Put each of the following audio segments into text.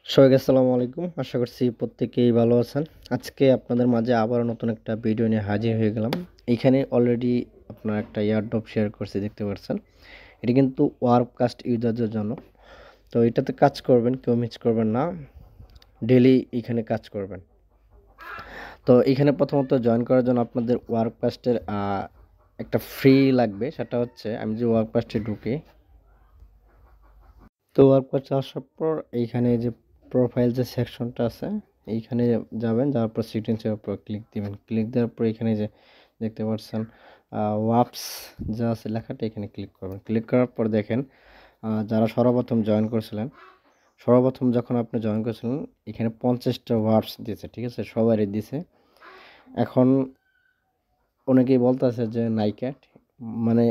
সবাইকে আসসালামু আলাইকুম। আশা করছি প্রত্যেকেই ভালো আছেন। আজকে আপনাদের মাঝে আবারও নতুন একটা ভিডিও নিয়ে হাজির হয়ে গেলাম। এইখানে অলরেডি আপনার একটা এয়ারড্রপ শেয়ার করছি, দেখতে পাচ্ছেন। এটা কিন্তু ওয়ার্ককাস্ট ইউজারদের জন্য। তো এটাতে কাজ করবেন, কেউ মিস করবেন না। ডেইলি এখানে কাজ করবেন। তো এখানে প্রথমত জয়েন করার জন্য আপনাদের ওয়ার্ককাস্টের একটা ফ্রি লাগবে। সেটা হচ্ছে, আমি যে ওয়ার্ককাস্টে ঢুকি, তো ওয়ার্কপাস আসার পর এইখানে যে প্রোফাইল যে সেকশনটা আছে, এইখানে যাবেন। যাওয়ার পর সিটিংসের উপর ক্লিক দিবেন। ক্লিক দেওয়ার পর এখানে যে দেখতে পাচ্ছেন ওয়াপস যা আছে লেখাটা, এখানে ক্লিক করবেন। ক্লিক করার পর দেখেন যারা সর্বপ্রথম জয়েন করেছিলেন, সর্বপ্রথম যখন আপনি জয়েন করেছিলেন এখানে 50টা ওয়াপস দিয়েছে, ঠিক আছে, সবারই দিছে। এখন অনেকেই বলতেছে যে নাইক্যাট মানে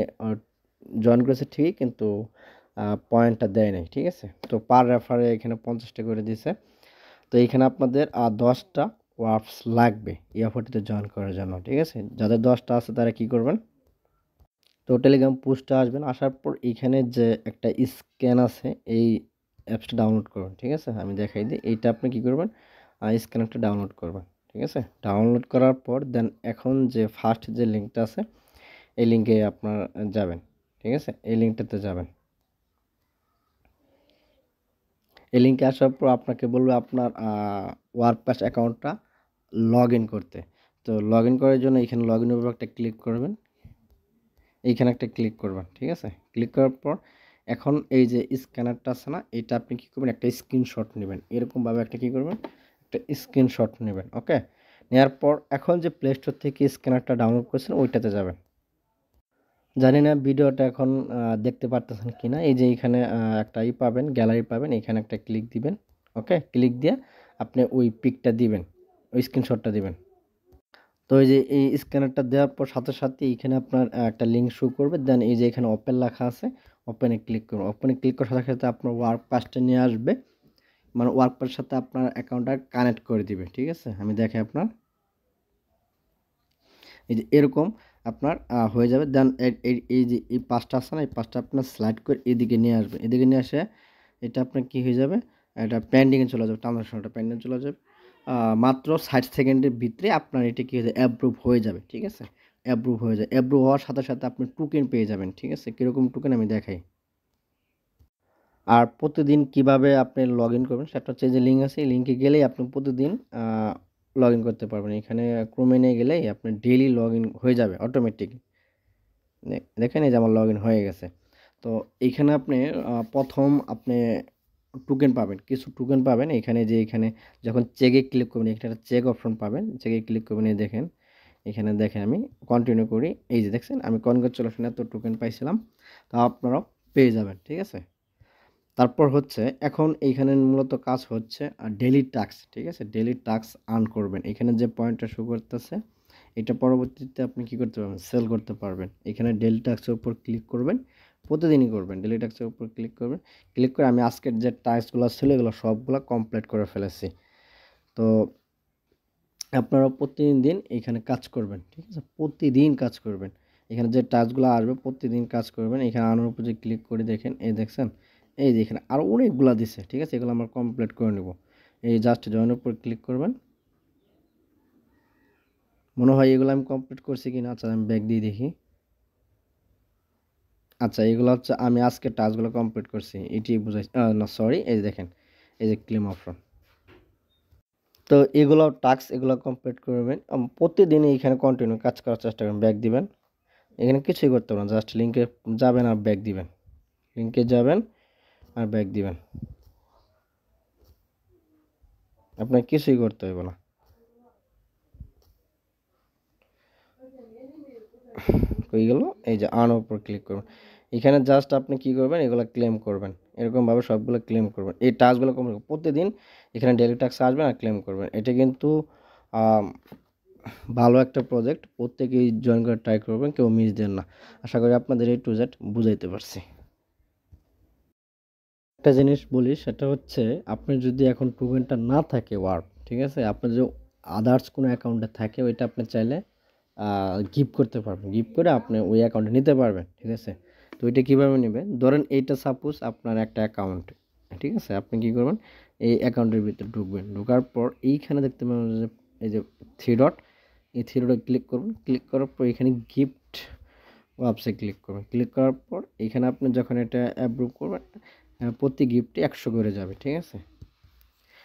জয়েন করেছে ঠিকই, কিন্তু পয়েন্টটা দেয় নাই, ঠিক আছে। তো পার রেফারে এখানে 50টা করে দিছে। তো এইখানে আপনাদের 10টা ওয়ার্পস লাগবে ইয়াফটিতে জয়েন করার জন্য, ঠিক আছে। যাদের 10টা আছে তারা কি করবেন, তো টেলিগ্রাম পোস্টে আসবেন। আসার পর এইখানে যে একটা স্ক্যান আছে, এই অ্যাপসটা ডাউনলোড করবেন, ঠিক আছে। আমি দেখাই দিই। এইটা আপনি কি করবেন, স্ক্যানারটা ডাউনলোড করবেন, ঠিক আছে। ডাউনলোড করার পর দেন এখন যে ফার্স্ট যে লিঙ্কটা আছে, এই লিঙ্কে আপনার যাবেন, ঠিক আছে। এই লিঙ্কটাতে যাবেন। এই লিঙ্কে আসার পর আপনাকে বলবে আপনার ওয়ার্কপাস অ্যাকাউন্টটা লগ ইন করতে। তো লগ ইন করার জন্য এখানে লগ ইনের উপর একটা ক্লিক করবেন, এইখানে একটা ক্লিক করবেন, ঠিক আছে। ক্লিক করার পর এখন এই যে স্ক্যানারটা আছে না, এটা আপনি কী করবেন, একটা স্ক্রিনশট নেবেন। এরকমভাবে একটা কী করবেন, একটা স্ক্রিনশট নেবেন, ওকে। নেওয়ার পর এখন যে প্লে স্টোর থেকে স্ক্যানারটা ডাউনলোড করেছেন ওইটাতে যাবেন। জানি না ভিডিওটা এখন দেখতে পারতেছেন কিনা। এই যে এখানে একটা পাবেন, গ্যালারি পাবেন, এখানে একটা ক্লিক দিবেন, ওকে। ক্লিক দিয়ে আপনি ওই পিকটা দিবেন, ওই স্ক্রিনশটটা দিবেন। তো এই যে এই স্ক্যানারটা দেওয়ার পর সাথে সাথে এখানে আপনার একটা লিঙ্ক শো করবে। দেন এই যে এখানে ওপেন লেখা আছে, ওপেনে ক্লিক করুন। ওপেনে ক্লিক করার সাথে সাথে আপনার ওয়ার্ক পাসটা নিয়ে আসবে, মানে ওয়ার্ক পাসের সাথে আপনার অ্যাকাউন্টটা কানেক্ট করে দিবে, ঠিক আছে। আমি দেখাই আপনার, এই যে এরকম আপনার হয়ে যাবে। দেন এই যে এই পাসটা আছে না, এই পাসটা আপনার স্লাইড করে এদিকে নিয়ে আসবে। এদিকে নিয়ে আসে এটা আপনার কি হয়ে যাবে, এটা পেন্ডিংয়ে চলে যাবে, ট্রানজাকশনটা পেন্ডিংয়ে চলে যাবে। মাত্র 60 সেকেন্ডের ভিতরে আপনার এটা কি হয়ে যায়, অ্যাপ্রুভ হয়ে যাবে, ঠিক আছে। অ্যাপ্রুভ হয়ে যায়। অ্যাপ্রুভ হওয়ার সাথে সাথে আপনি টোকেন পেয়ে যাবেন, ঠিক আছে। কীরকম টোকেন আমি দেখাই। আর প্রতিদিন কিভাবে আপনি লগ ইন করবেন সেটা হচ্ছে, যে লিঙ্ক আছে এই লিঙ্কে গেলেই আপনি প্রতিদিন লগ ইন করতে পারবেন। এখানে ক্রোমে নিয়ে গেলেই আপনি ডেইলি লগ ইন হয়ে যাবে অটোমেটিক। দেখেন এই যে আমার লগ ইন হয়ে গেছে। তো এইখানে আপনি প্রথম আপনি টোকেন পাবেন, কিছু টোকেন পাবেন। এখানে যে এখানে যখন চেকে ক্লিক করবেন, এখানে একটা চেক অপশন পাবেন, চেকে ক্লিক করবেন। এই দেখেন, এখানে দেখেন আমি কন্টিনিউ করি। এই যে দেখছেন আমি কনগ্রাচুলেশন এত টোকেন পাইছিলাম, তা আপনারাও পেয়ে যাবেন, ঠিক আছে। তারপর হচ্ছে এখন এইখানে মূলত কাজ হচ্ছে ডেইলি টাস্ক, ঠিক আছে। ডেইলি টাস্ক আর্ন করবেন। এখানে যে পয়েন্টটা শো করতেছে, এটা পরবর্তীতে আপনি কি করতে পারবেন, সেল করতে পারবেন। এখানে ডেইলি টাস্কের উপর ক্লিক করবেন, প্রতিদিনই করবেন। ডেইলি টাস্কের উপর ক্লিক করবেন। ক্লিক করে আমি আজকের যে টাস্কগুলো ছিল এগুলো সবগুলো কমপ্লিট করে ফেলেছি। তো আপনারা প্রতিদিন এখানে কাজ করবেন, ঠিক আছে। প্রতিদিন কাজ করবেন। এখানে যে টাস্কগুলো আসবে প্রতিদিন কাজ করবেন। এখানে আনার উপর যে ক্লিক করে দেখেন, এই দেখছেন, এই যে এখানে আরও অনেকগুলো দিছে, ঠিক আছে। এগুলো আমরা কমপ্লিট করে নেব। এই জাস্ট জয়েনের উপর ক্লিক করবেন। মনে হয় এগুলো আমি কমপ্লিট করছি কিনা। আচ্ছা আমি ব্যাক দিয়ে দেখি। আচ্ছা এগুলো হচ্ছে আমি আজকে টাস্কগুলো কমপ্লিট করছি, এটি বুঝাই না, সরি। এই যে দেখেন, এই যে ক্লেম অপশন। তো এগুলো টাস্ক, এগুলো কমপ্লিট করবেন। প্রতিদিন এইখানে কন্টিনিউ কাজ করার চেষ্টা করবেন। ব্যাক দিবেন। এখানে কিছুই করতে হবে না, জাস্ট লিঙ্কে যাবেন আর ব্যাক দিবেন। লিঙ্কে যাবেন আর ব্যাক দিবেন। আপনার কিছুই করতে হবে না। হয়ে গেল। এই যে আর্ন উপর ক্লিক করবেন। এখানে জাস্ট আপনি কি করবেন, এগুলো ক্লেম করবেন। এরকমভাবে সবগুলো ক্লেম করবেন। এই টাস্কগুলো প্রতিদিন এখানে ডেইলি টাস্ক আসবেন আর ক্লেম করবেন। এটা কিন্তু ভালো একটা প্রজেক্ট, প্রত্যেকেই জয়েন করে ট্রাই করবেন, কেউ মিস দেন না। আশা করি আপনাদের এই টু জেড বুঝাইতে পারছি। একটা জিনিস বলি, সেটা হচ্ছে আপনার যদি এখন টোকেনটা না থাকে ওয়ার্প, ঠিক আছে, আপনার যে আদার্স কোনো অ্যাকাউন্টে থাকে ওইটা আপনি চাইলে গিফট করতে পারবেন। গিফট করে আপনি ওই অ্যাকাউন্টে নিতে পারবেন, ঠিক আছে। তো ওইটা কীভাবে নেবেন, ধরেন এইটা সাপোজ আপনার একটা অ্যাকাউন্ট, ঠিক আছে। আপনি কী করবেন, এই অ্যাকাউন্টের ভিতরে ঢুকবেন। ঢোকার পর এইখানে দেখতে পাবেন যে এই যে থ্রি ডট, এই থ্রি ডটে ক্লিক করুন। ক্লিক করার পর এখানে গিফট ওয়াপসে ক্লিক করবেন। ক্লিক করার পর এখানে আপনি যখন এটা অ্যাপ্রুভ করবেন, প্রতি গিফটে 100 করে যাবে, ঠিক আছে?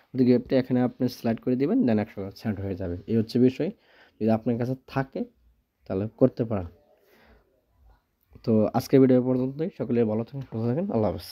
প্রতি গিফটে এখানে আপনি স্লাইড করে দিবেন, দেন 100 সেন্ড হয়ে যাবে। এই হচ্ছে বিষয়। যদি আপনার কাছে থাকে তাহলে করতে পারেন। তো আজকের ভিডিও পর্যন্তই। সকলে ভালো থাকেন, সুস্থ থাকেন। আল্লাহ হাফেজ।